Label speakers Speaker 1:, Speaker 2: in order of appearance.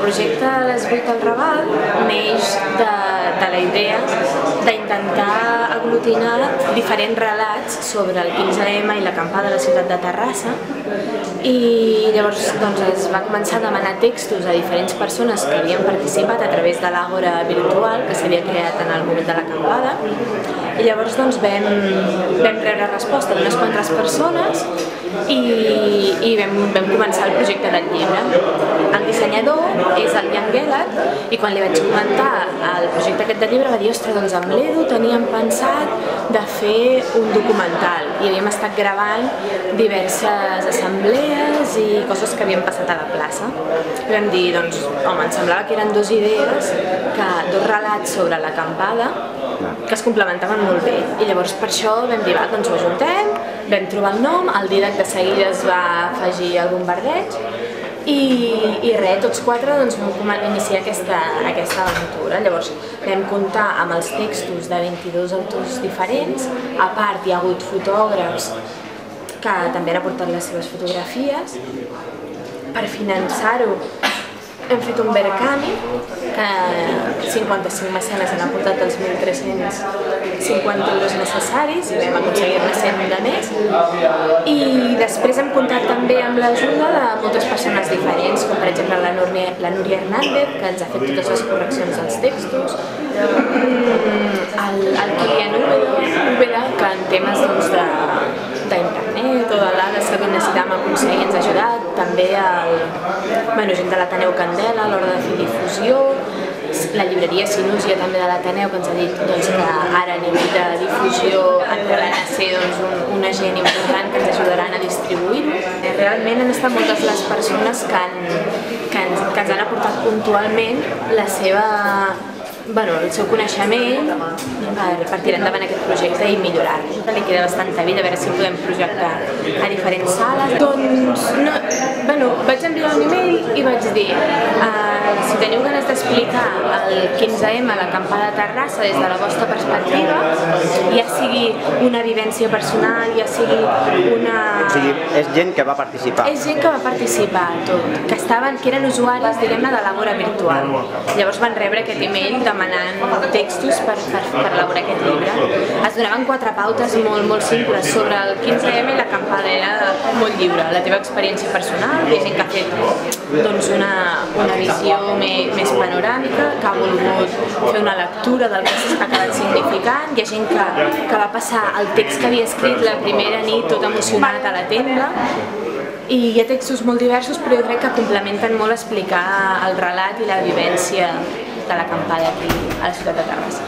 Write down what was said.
Speaker 1: projecte Les 8 al Raval neix de la idea d'intentar aglutinar diferents relats sobre el 15M i l'acampada a la ciutat de Terrassa, i llavors es va començar a demanar textos a diferents persones que havien participat a través de l'àgora virtual que s'havia creat en el moment de l'acampada, i llavors vam rebre resposta d'unes quantes persones i vam començar el projecte del llibre. El dissenyador és el Jan Gellat, i quan li vaig comentar el projecte aquest del llibre va dir: ostres, doncs amb l'Edu teníem pensat de fer un documental, i havíem estat gravant diverses assemblees i coses que havien passat a la plaça. I vam dir, doncs, home, em semblava que eren dues idees, dos relats sobre l'acampada que es complementaven molt bé, i llavors per això vam dir, va, doncs ho ajuntem, vam trobar el nom, el Didac de seguida es va afegir al bombardeig, i res, tots quatre vam iniciar aquesta aventura. Llavors vam comptar amb els textos de 22 autors diferents, a part hi ha hagut fotògrafs que també han aportat les seves fotografies. Per finançar-ho hem fet un Verkami, que 55 mecenes han aportat els 1.350 euros necessaris, i vam aconseguir-ne 100 de més. I després hem comptat també amb l'ajuda de moltes persones diferents, com per exemple la Núria Hernández, que ens ha fet totes les correccions dels textos, el Kilian Úbeda, que en temes d'internet o de l'ADES que necessitàvem aconseguir ens ha ajudat, també gent de l'Ateneu Candela a l'hora de fer difusió, la llibreria Sinúcia també de l'Ateneu, que ens ha dit que ara a nivell de difusió acabaran a ser un agent important que ens ajudaran a distribuir-ho. Realment han estat moltes les persones que ens han aportat puntualment el seu coneixement per tirar endavant aquest projecte i millorar-lo. Li queda bastanta vida, a veure si podem projectar a diferents sales. Doncs, vaig enviar un email i vaig dir: si teniu ganes d'explicar el 15M a l'acampada de Terrassa des de la vostra perspectiva, ja sigui una vivència personal, ja sigui una...
Speaker 2: O sigui, és gent que va participar.
Speaker 1: És gent que va participar, que eren usuaris, diguem-ne, de l'àgora virtual. Llavors van rebre aquest email demanant textos per elaborar aquest llibre. Es donaven 4 pautes molt simples sobre el 15M i l'acampada. Era molt lliure, la teva experiència personal. Hi ha gent que ha fet una visió més panoràmica, que ha volgut fer una lectura del que ha acabat significant. Hi ha gent que va passar el text que havia escrit la primera nit tot emocionat a la tenda. I hi ha textos molt diversos, però jo crec que complementen molt explicar el relat i la vivència de l'acampada aquí a la ciutat de Terrassa.